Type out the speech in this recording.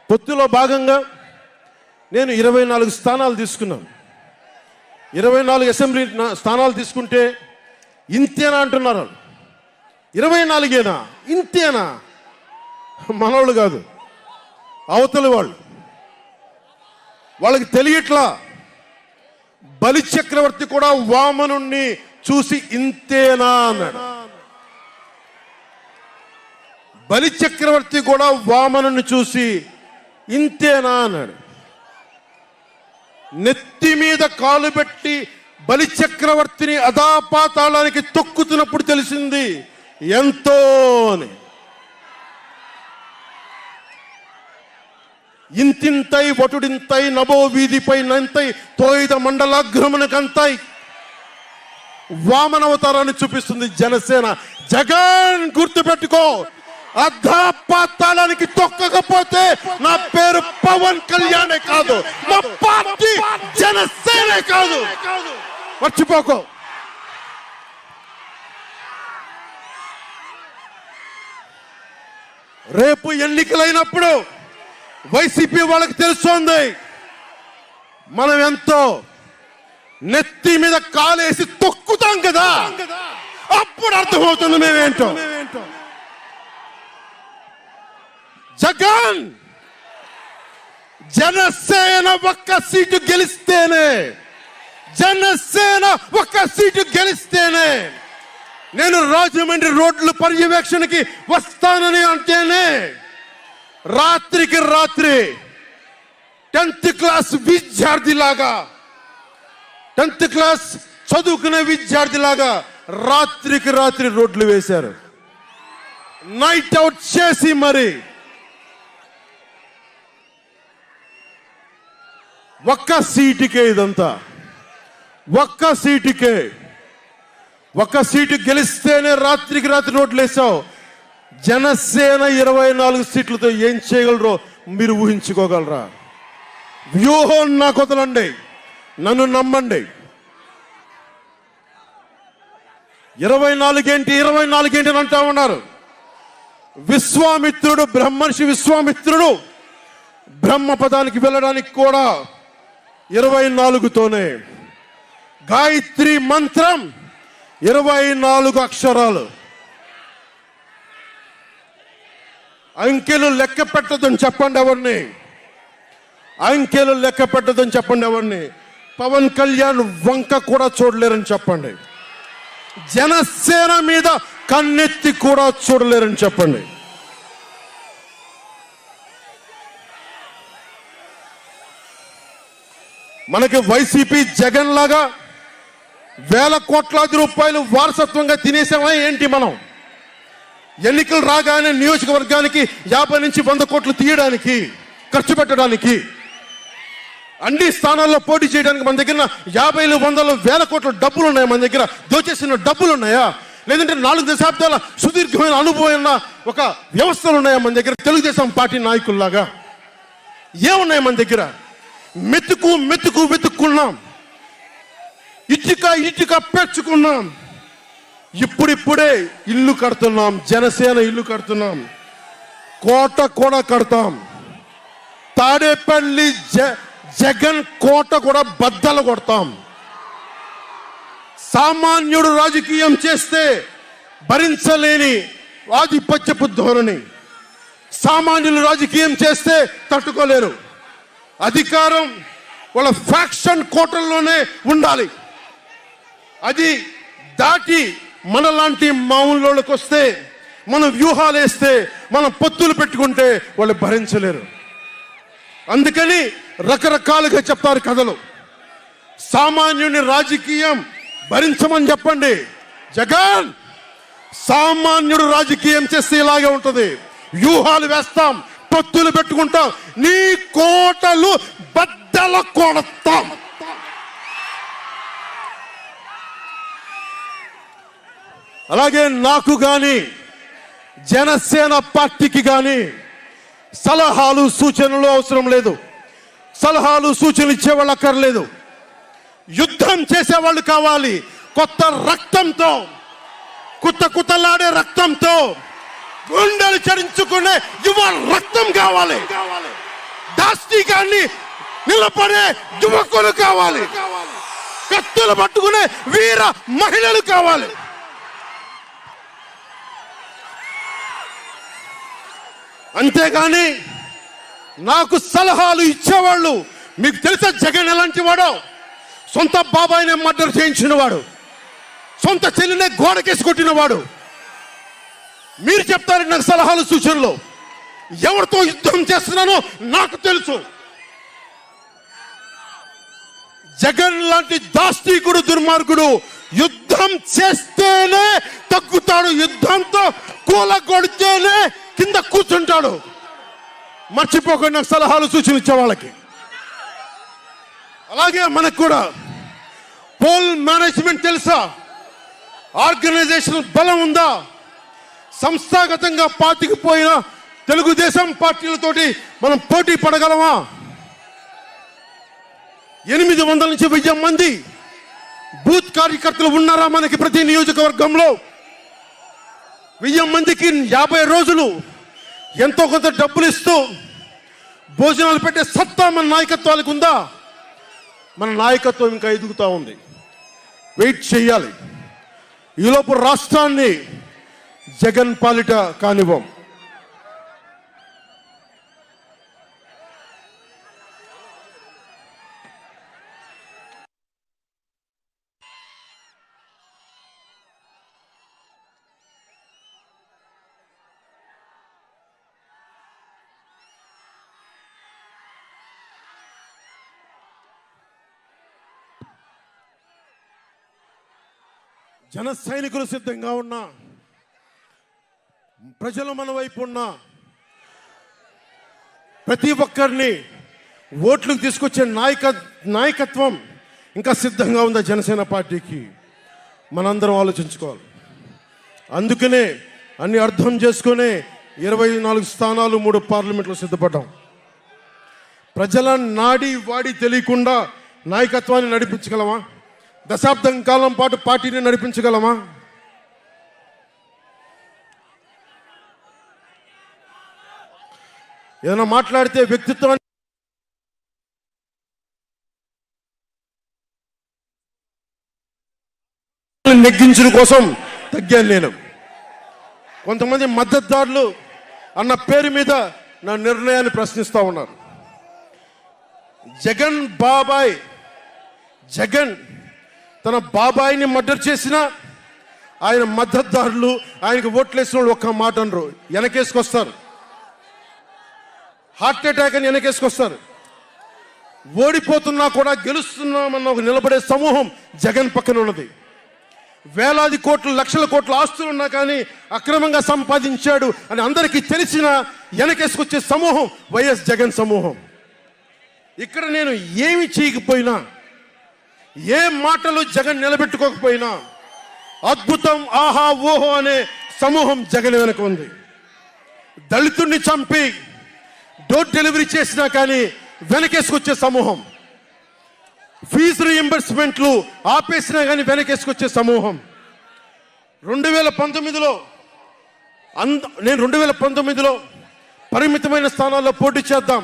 పొత్తులో భాగంగా నేను 24 స్థానాలు తీసుకున్నాను. 24 అసెంబ్లీ స్థానాలు తీసుకుంటే ఇంతేనా అంటున్నారు. 24ఏనా, ఇంతేనా? మనోళ్ళు కాదు, అవతలి వాళ్ళకి తెలియట్లా. బలి చక్రవర్తి కూడా వామనుణ్ణి చూసి ఇంతేనా అన్నాడు. బలి చక్రవర్తి కూడా వామనుని చూసి ఇంతేనా అన్నాడు. నెత్తి మీద కాలు పెట్టి బలి చక్రవర్తిని అధాపాతాళానికి తొక్కుతున్నప్పుడు తెలిసింది ఎంతో అని. ఇంతింతై వటుడింతై నభో వీధిపై నంతై తోయిద మండలాగ్రమునకంతై వామనవతారాన్ని చూపిస్తుంది జనసేన. జగన్ గుర్తుపెట్టుకో, అధాపాతాళానికి తొక్కకపోతే నా పేరు పవన్ కళ్యాణే కాదు, మా పార్టీ జనసేనే కాదు, మర్చిపోకో. రేపు ఎన్నికలైనప్పుడు వైసీపీ వాళ్ళకి తెలుస్తోంది మనం ఎంతో. నెత్తి మీద కాలేసి తొక్కుతాం కదా, అప్పుడు అర్థమవుతుంది మేమేంటో. జగన్ జనసేన ఒక్క సీటు గెలిస్తేనే, జనసేన ఒక్క సీటు గెలిస్తేనే నేను రాజమండ్రి రోడ్ల పర్యవేక్షణకి వస్తానని అంటేనే రాత్రికి రాత్రి 10th క్లాస్ విద్యార్థిలాగా, 10th క్లాస్ చదువుకునే విద్యార్థిలాగా రాత్రికి రాత్రి రోడ్లు వేశారు. నైట్ అవుట్ చేసి మరి ఒక్క సీటుకే ఇదంతా. ఒక్క సీటు గెలిస్తేనే రాత్రికి రాత్రి రోడ్లు వేసావు. జనసేన 24 సీట్లతో ఏం చేయగలరో మీరు ఊహించుకోగలరా? వ్యూహం నాకు వదలండి, నన్ను నమ్మండి. 24 ఏంటి అని అంటా ఉన్నారు. విశ్వామిత్రుడు, బ్రహ్మర్షి విశ్వామిత్రుడు బ్రహ్మపదానికి వెళ్ళడానికి కూడా 24తోనే. గాయత్రి మంత్రం 24 అక్షరాలు. అంకెలు లెక్క పెట్టదని చెప్పండి ఎవరిని, అంకెలు లెక్క పెట్టదని చెప్పండి ఎవరిని. పవన్ కళ్యాణ్ వంక కూడా చూడలేరని చెప్పండి. జనసేన మీద కన్నెత్తి కూడా చూడలేరని చెప్పండి. మనకి వైసీపీ జగన్ లాగా వేల కోట్లాది రూపాయలు వారసత్వంగా తినేసామా ఏంటి? మనం ఎన్నికలు రాగానే నియోజకవర్గానికి 50 నుంచి 100 కోట్లు తీయడానికి, ఖర్చు పెట్టడానికి, అన్ని స్థానాల్లో పోటీ చేయడానికి మన దగ్గర 50, 100, 1000 కోట్ల డబ్బులు ఉన్నాయా? మన దగ్గర దోచేసిన డబ్బులు ఉన్నాయా? లేదంటే 4 దశాబ్దాల సుదీర్ఘమైన అనుభవం ఉన్న ఒక వ్యవస్థలు ఉన్నాయా మన దగ్గర? తెలుగుదేశం పార్టీ నాయకుల్లాగా ఏమున్నాయి మన దగ్గర? వెతుక్కున్నాం, ఇటుక పెంచుకున్నాం. ఇప్పుడిప్పుడే ఇల్లు కడుతున్నాం, జనసేన ఇల్లు కడుతున్నాం, కోట కూడా కడతాం. తాడేపల్లి జగన్ కోట కూడా బద్దలు కొడతాం. సామాన్యుడు రాజకీయం చేస్తే భరించలేని ఆధిపత్యపు ధోరణి, సామాన్యులు రాజకీయం చేస్తే తట్టుకోలేరు. అధికారం వాళ్ళ ఫ్యాక్షన్ కోటల్లోనే ఉండాలి. అది దాటి మనలాంటి మామూలులోకి వస్తే, మనం వ్యూహాలు వేస్తే, మనం పొత్తులు పెట్టుకుంటే వాళ్ళు భరించలేరు. అందుకని రకరకాలుగా చెప్తారు కథలు. సామాన్యుని రాజకీయం భరించమని చెప్పండి. జగన్ సామాన్యుడు రాజకీయం చేస్తే ఇలాగే ఉంటది. వ్యూహాలు వేస్తాం, పొత్తులు పెట్టుకుంటాం, నీ కోటలు బద్దల కొడతాం. అలాగే నాకు గాని జనసేన పార్టీకి గాని సలహాలు సూచనలు అవసరం లేదు. సలహాలు సూచనలు ఇచ్చేవాళ్ళు అక్కర్లేదు. యుద్ధం చేసేవాళ్ళు కావాలి. కొత్త రక్తంతో, కుతకుతలాడే రక్తంతో, గుండెలు చరించుకునే యువ రక్తం కావాలి. దాష్టీకాన్ని నిలబడే యువకులు కావాలి, కత్తులు పట్టుకునే వీర మహిళలు కావాలి. అంతేగాని నాకు సలహాలు ఇచ్చేవాళ్ళు, మీకు తెలుసా జగన్ ఎలాంటి వాడో? సొంత బాబాయినే మర్డర్ చేయించిన వాడు, సొంత చెల్లినే గోడకేసి కొట్టిన వాడు. మీరు చెప్తారు నాకు సలహాలు సూచనలు. ఎవరితో యుద్ధం చేస్తున్నానో నాకు తెలుసు. జగన్ లాంటి దాష్టీకుడు, దుర్మార్గుడు యుద్ధం చేస్తేనే తగ్గుతాడు, యుద్ధంతో కూలగొడితేనే కింద కూర్చుంటాడు. మర్చిపోకుండా నాకు సలహాలు సూచనలు ఇచ్చే వాళ్ళకి. అలాగే మనకు కూడా పోల్ మేనేజ్మెంట్ తెలుసా? ఆర్గనైజేషన్ బలం ఉందా? సంస్థాగతంగా పాతికిపోయిన తెలుగుదేశం పార్టీలతోటి మనం పోటీ పడగలమా? 800 నుంచి 1000 మంది బూత్ కార్యకర్తలు ఉన్నారా మనకి ప్రతి నియోజకవర్గంలో? 1000 మందికి 50 రోజులు ఎంతో కొంత డబ్బులు ఇస్తూ భోజనాలు పెట్టే సత్తా మన నాయకత్వానికి ఉందా? మన నాయకత్వం ఇంకా ఎదుగుతూ ఉంది. వెయిట్ చేయాలి. ఈలోపు రాష్ట్రాన్ని జగన్ పాలిట కానివ్వం. జన సైనికులు సిద్ధంగా ఉన్నా, ప్రజలు మన వైపు ఉన్నా, ప్రతి ఒక్కరిని ఓట్లకు తీసుకొచ్చే నాయకత్వం ఇంకా సిద్ధంగా ఉందా జనసేన పార్టీకి? మనందరం ఆలోచించుకోవాలి. అందుకనే అన్ని అర్థం చేసుకునే 24 స్థానాలు 3 పార్లమెంట్లో సిద్ధపడ్డాం. ప్రజల నాడి వాడి తెలియకుండా నాయకత్వాన్ని నడిపించగలమా? దశాబ్దం కాలం పాటు పార్టీని నడిపించగలమా? ఏదైనా మాట్లాడితే వ్యక్తిత్వాన్ని నెగ్గించడం కోసం తగ్గాను నేను. కొంతమంది మద్దతుదారులు అన్న పేరు మీద నా నిర్ణయాన్ని ప్రశ్నిస్తూ ఉన్నారు. జగన్ తన బాబాయిని మర్డర్ చేసిన ఆయన మద్దతుదారులు, ఆయనకు ఓట్లేసిన వాళ్ళు ఒక్క మాట అనరు, వెనకేసుకొస్తారు. హార్ట్ అటాక్ అని వెనకేసుకొస్తారు. ఓడిపోతున్నా కూడా గెలుస్తున్నామన్న ఒక నిలబడే సమూహం జగన్ పక్కన ఉన్నది. వేలాది కోట్లు, లక్షల కోట్ల ఆస్తులు ఉన్నా కానీ అక్రమంగా సంపాదించాడు అని అందరికీ తెలిసిన వెనకేసుకొచ్చే సమూహం వైఎస్ జగన్ సమూహం. ఇక్కడ నేను ఏమి చేయకపోయినా, ఏ మాటలు జగన్ నిలబెట్టుకోకపోయినా అద్భుతం, ఆహా ఓహో అనే సమూహం జగన్ వెనక ఉంది. దళితుడిని చంపి డోర్ డెలివరీ చేసినా కానీ వెనకేసుకొచ్చే సమూహం, ఫీజు రీయింబర్స్మెంట్లు ఆపేసినా కానీ వెనకేసుకొచ్చే సమూహం. 2019లో నేను 2019లో పరిమితమైన స్థానాల్లో పోటీ చేద్దాం,